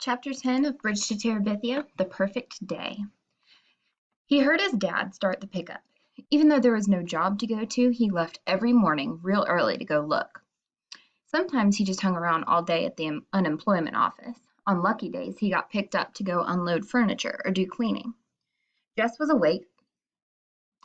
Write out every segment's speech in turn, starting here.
Chapter 10 of Bridge to Terabithia, The Perfect Day. He heard his dad start the pickup. Even though there was no job to go to, he left every morning real early to go look. Sometimes he just hung around all day at the unemployment office. On lucky days, he got picked up to go unload furniture or do cleaning. Jess was awake.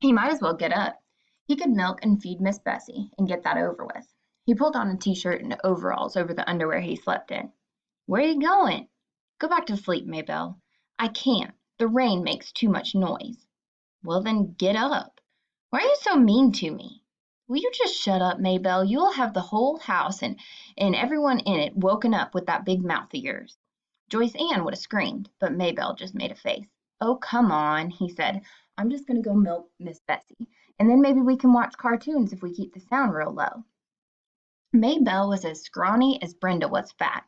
He might as well get up. He could milk and feed Miss Bessie and get that over with. He pulled on a t-shirt and overalls over the underwear he slept in. "Where are you going?" "Go back to sleep, Maybelle." "I can't. The rain makes too much noise." "Well, then get up." "Why are you so mean to me?" "Will you just shut up, Maybelle? You'll have the whole house and everyone in it woken up with that big mouth of yours." Joyce Ann would have screamed, but Maybelle just made a face. "Oh, come on," he said. "I'm just going to go milk Miss Bessie, and then maybe we can watch cartoons if we keep the sound real low." Maybelle was as scrawny as Brenda was fat.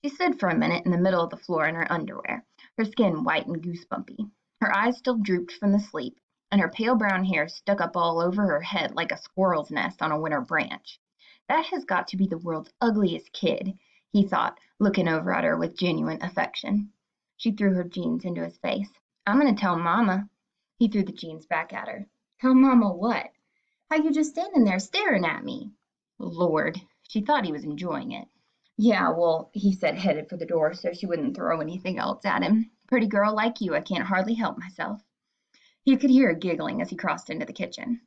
She stood for a minute in the middle of the floor in her underwear, her skin white and goosebumpy. Her eyes still drooped from the sleep, and her pale brown hair stuck up all over her head like a squirrel's nest on a winter branch. "That has got to be the world's ugliest kid," he thought, looking over at her with genuine affection. She threw her jeans into his face. "I'm going to tell Mama." He threw the jeans back at her. "Tell Mama what?" "How you just standing there staring at me." Lord, she thought he was enjoying it. "Yeah, well," he said, headed for the door so she wouldn't throw anything else at him. "Pretty girl like you, I can't hardly help myself." He could hear her giggling as he crossed into the kitchen.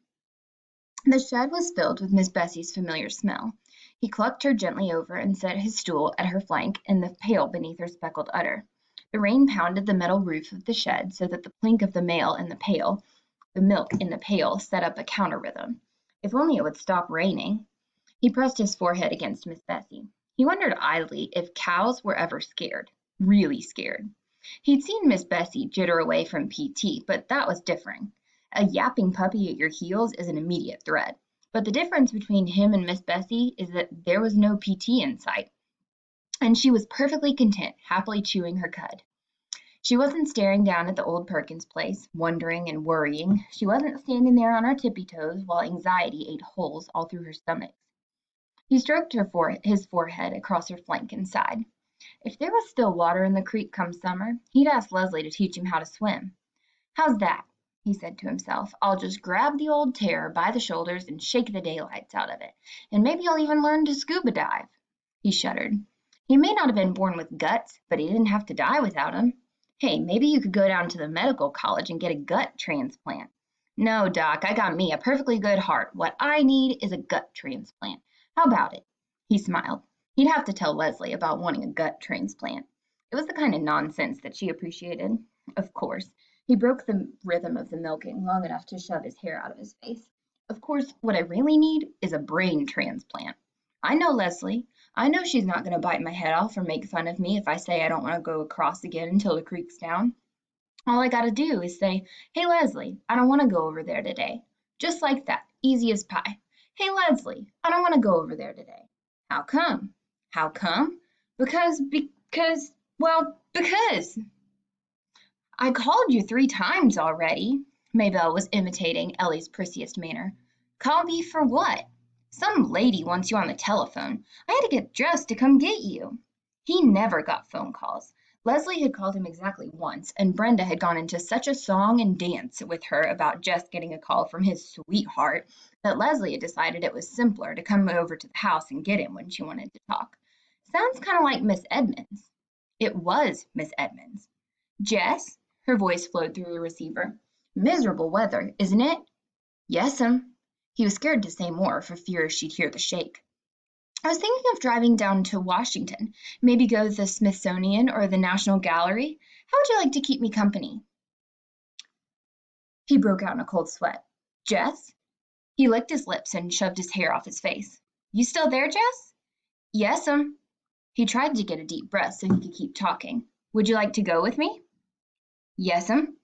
The shed was filled with Miss Bessie's familiar smell. He clucked her gently over and set his stool at her flank and the pail beneath her speckled udder. The rain pounded the metal roof of the shed so that the plink of the milk in the pail, set up a counter rhythm. If only it would stop raining. He pressed his forehead against Miss Bessie. He wondered idly if cows were ever scared, really scared. He'd seen Miss Bessie jitter away from PT, but that was different. A yapping puppy at your heels is an immediate threat. But the difference between him and Miss Bessie is that there was no PT in sight. And she was perfectly content, happily chewing her cud. She wasn't staring down at the old Perkins place, wondering and worrying. She wasn't standing there on her tippy toes while anxiety ate holes all through her stomach. He stroked his forehead across her flank and sighed. If there was still water in the creek come summer, he'd ask Leslie to teach him how to swim. "How's that?" he said to himself. "I'll just grab the old terror by the shoulders and shake the daylights out of it, and maybe I'll even learn to scuba dive." He shuddered. He may not have been born with guts, but he didn't have to die without them. Hey, maybe you could go down to the medical college and get a gut transplant. "No, Doc, I got me a perfectly good heart. What I need is a gut transplant. How about it?" He smiled. He'd have to tell Leslie about wanting a gut transplant. It was the kind of nonsense that she appreciated. Of course, he broke the rhythm of the milking long enough to shove his hair out of his face. "Of course, what I really need is a brain transplant. I know Leslie. I know she's not going to bite my head off or make fun of me if I say I don't want to go across again until the creek's down. All I got to do is say, 'Hey, Leslie, I don't want to go over there today.' Just like that, easy as pie. 'Hey, Leslie, I don't want to go over there today.' How come? How come? Because, because. I called you 3 times already." Maybelle was imitating Ellie's prissiest manner. "Call me for what?" "Some lady wants you on the telephone. I had to get dressed to come get you." He never got phone calls. Leslie had called him exactly once, and Brenda had gone into such a song and dance with her about Jess getting a call from his sweetheart that Leslie had decided it was simpler to come over to the house and get him when she wanted to talk. Sounds kind of like Miss Edmonds. It was Miss Edmonds. "Jess?" Her voice flowed through the receiver. "Miserable weather, isn't it?" "Yes'm." He was scared to say more for fear she'd hear the shake. "I was thinking of driving down to Washington, maybe go to the Smithsonian or the National Gallery. How would you like to keep me company?" He broke out in a cold sweat. "Jess?" He licked his lips and shoved his hair off his face. "You still there, Jess?" "Yes'm." He tried to get a deep breath so he could keep talking. "Would you like to go with me?" "Yes'm."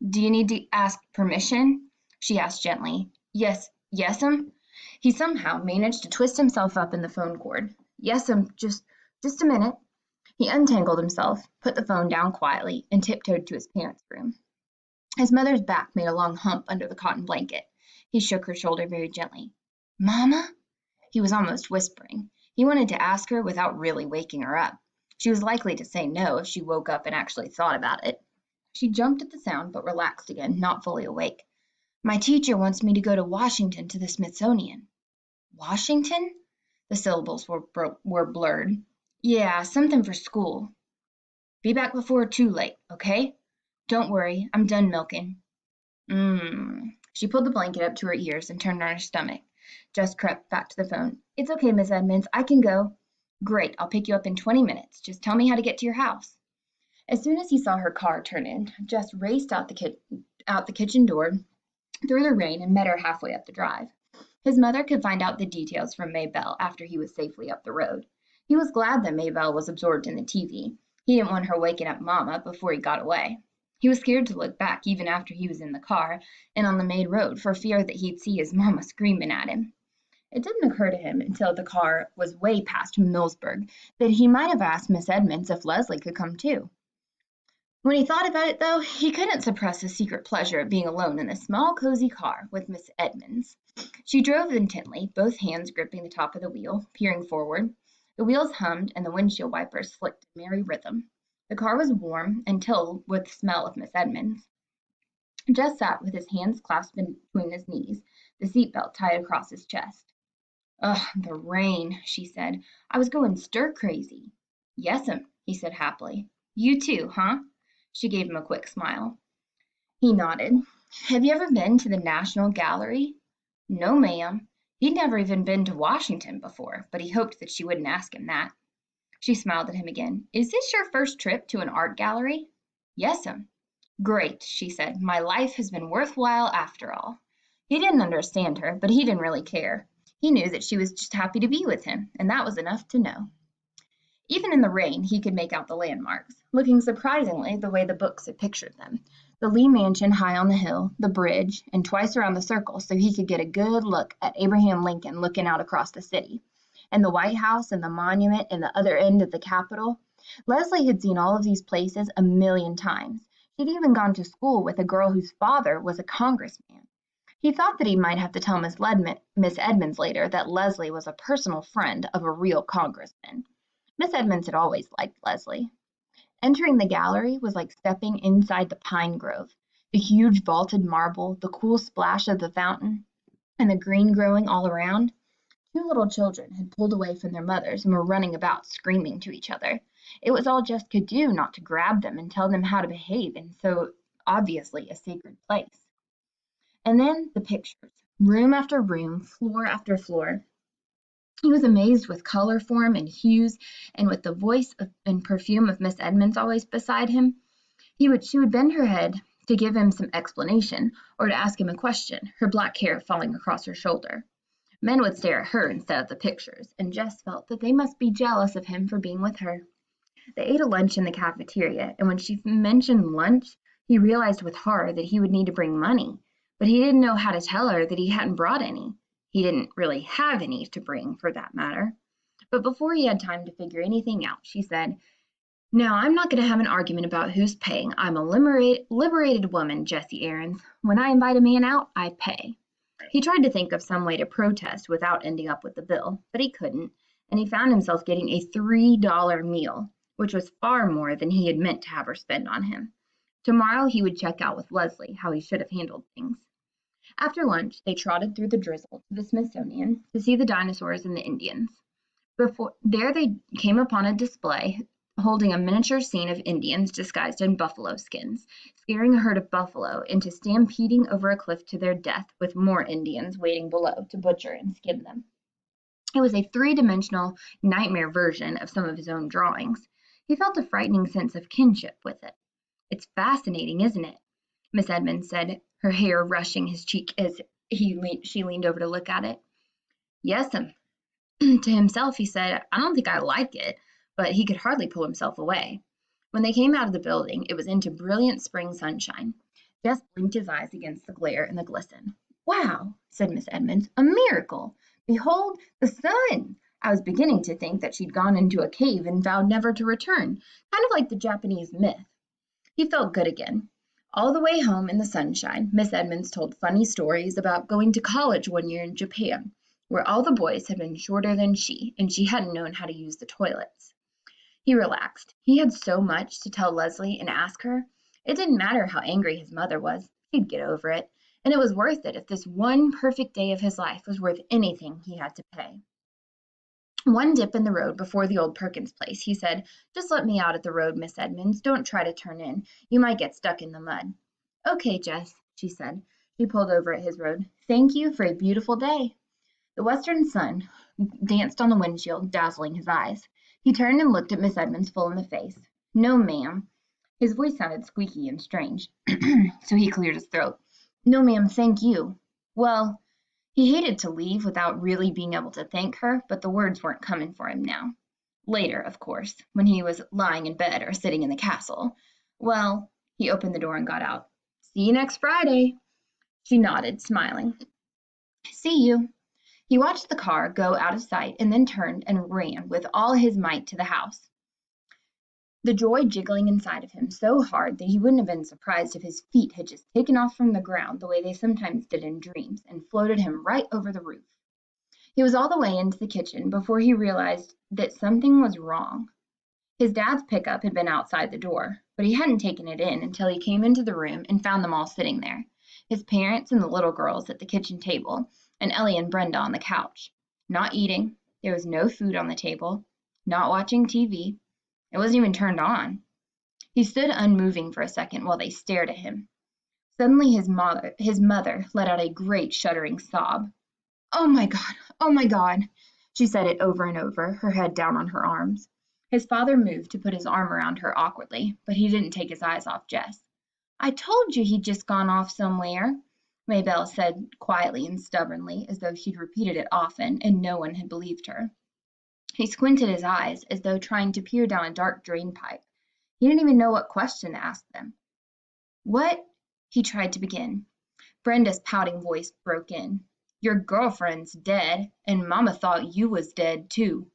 "Do you need to ask permission?" she asked gently. Yes'm." He somehow managed to twist himself up in the phone cord. "Yes'm, just a minute." He untangled himself, put the phone down quietly, and tiptoed to his parents' room. His mother's back made a long hump under the cotton blanket. He shook her shoulder very gently. "Mama?" He was almost whispering. He wanted to ask her without really waking her up. She was likely to say no if she woke up and actually thought about it. She jumped at the sound but relaxed again, not fully awake. My teacher wants me to go to Washington to the Smithsonian. Washington? The syllables were blurred. Yeah, something for school. Be back before too late, okay? Don't worry, I'm done milking. She pulled the blanket up to her ears and turned on her stomach. Jess crept back to the phone. It's okay, Miss Edmonds, I can go. Great, I'll pick you up in 20 minutes. Just tell me how to get to your house. As soon as he saw her car turn in, Jess raced out the kitchen door through the rain and met her halfway up the drive. His mother could find out the details from Maybelle after he was safely up the road. He was glad that Maybelle was absorbed in the TV. He didn't want her waking up Mama before he got away. He was scared to look back even after he was in the car and on the main road for fear that he'd see his Mama screaming at him. It didn't occur to him until the car was way past Millsburg that he might have asked Miss Edmonds if Leslie could come too. When he thought about it, though, he couldn't suppress the secret pleasure of being alone in a small, cozy car with Miss Edmonds. She drove intently, both hands gripping the top of the wheel, peering forward. The wheels hummed and the windshield wipers flicked a merry rhythm. The car was warm and tilled with the smell of Miss Edmonds. Jess sat with his hands clasped between his knees, the seatbelt tied across his chest. Ugh, the rain, she said. I was going stir crazy. Yes'm, he said happily. You too, huh? She gave him a quick smile. He nodded. Have you ever been to the National Gallery? No, ma'am. He'd never even been to Washington before, but he hoped that she wouldn't ask him that. She smiled at him again. Is this your first trip to an art gallery? Yes'm. Great, she said. My life has been worthwhile after all. He didn't understand her, but he didn't really care. He knew that she was just happy to be with him, and that was enough to know. Even in the rain, he could make out the landmarks, looking surprisingly the way the books had pictured them. The Lee Mansion high on the hill, the bridge, and twice around the circle so he could get a good look at Abraham Lincoln looking out across the city. And the White House and the monument in the other end of the Capitol. Leslie had seen all of these places a million times. She'd even gone to school with a girl whose father was a congressman. He thought that he might have to tell Miss Edmonds later that Leslie was a personal friend of a real congressman. Miss Edmonds had always liked Leslie. Entering the gallery was like stepping inside the pine grove. The huge vaulted marble, the cool splash of the fountain, and the green growing all around. Two little children had pulled away from their mothers and were running about screaming to each other. It was all Jess could do not to grab them and tell them how to behave in so obviously a sacred place. And then the pictures, room after room, floor after floor. He was amazed with color, form, and hues, and with the voice and perfume of Miss Edmonds always beside him. She would bend her head to give him some explanation, or to ask him a question, her black hair falling across her shoulder. Men would stare at her instead of the pictures, and Jess felt that they must be jealous of him for being with her. They ate a lunch in the cafeteria, and when she mentioned lunch, he realized with horror that he would need to bring money, but he didn't know how to tell her that he hadn't brought any. He didn't really have any to bring, for that matter. But before he had time to figure anything out, she said, Now, I'm not going to have an argument about who's paying. I'm a liberated woman, Jessie Aarons. When I invite a man out, I pay. He tried to think of some way to protest without ending up with the bill, but he couldn't, and he found himself getting a $3 meal, which was far more than he had meant to have her spend on him. Tomorrow he would check out with Leslie how he should have handled things. After lunch, they trotted through the drizzle to the Smithsonian to see the dinosaurs and the Indians. There they came upon a display holding a miniature scene of Indians disguised in buffalo skins, scaring a herd of buffalo into stampeding over a cliff to their death with more Indians waiting below to butcher and skin them. It was a three-dimensional nightmare version of some of his own drawings. He felt a frightening sense of kinship with it. It's fascinating, isn't it? Miss Edmonds said, her hair rushing his cheek as she leaned over to look at it. Yes'm. To himself, he said, I don't think I like it, but he could hardly pull himself away. When they came out of the building, it was into brilliant spring sunshine. Jess blinked his eyes against the glare and the glisten. Wow, said Miss Edmonds, a miracle. Behold, the sun. I was beginning to think that she'd gone into a cave and vowed never to return, kind of like the Japanese myth. He felt good again. All the way home in the sunshine, Miss Edmonds told funny stories about going to college one year in Japan, where all the boys had been shorter than she, and she hadn't known how to use the toilets. He relaxed. He had so much to tell Leslie and ask her. It didn't matter how angry his mother was. He'd get over it. And it was worth it if this one perfect day of his life was worth anything he had to pay. One dip in the road before the old Perkins place, he said, "Just let me out at the road, Miss Edmonds. Don't try to turn in. You might get stuck in the mud." "Okay, Jess," she said. She pulled over at his road. "Thank you for a beautiful day." The western sun danced on the windshield, dazzling his eyes. He turned and looked at Miss Edmonds full in the face. "No, ma'am." His voice sounded squeaky and strange, so he cleared his throat. "No, ma'am, thank you." Well, he hated to leave without really being able to thank her, but the words weren't coming for him now. Later, of course, when he was lying in bed or sitting in the castle. Well, he opened the door and got out. "See you next Friday." She nodded, smiling. "See you." He watched the car go out of sight and then turned and ran with all his might to the house, the joy jiggling inside of him so hard that he wouldn't have been surprised if his feet had just taken off from the ground the way they sometimes did in dreams and floated him right over the roof. He was all the way into the kitchen before he realized that something was wrong. His dad's pickup had been outside the door, but he hadn't taken it in until he came into the room and found them all sitting there, his parents and the little girls at the kitchen table, and Ellie and Brenda on the couch. Not eating, there was no food on the table, not watching TV. It wasn't even turned on. He stood unmoving for a second while they stared at him. Suddenly his mother let out a great shuddering sob. "Oh my God, oh my God." She said it over and over, her head down on her arms. His father moved to put his arm around her awkwardly, but he didn't take his eyes off Jess. "I told you he'd just gone off somewhere," Maybelle said quietly and stubbornly, as though she'd repeated it often and no one had believed her. He squinted his eyes as though trying to peer down a dark drain pipe. He didn't even know what question to ask them. "What?" he tried to begin. Brenda's pouting voice broke in. "Your girlfriend's dead, and Mama thought you was dead, too."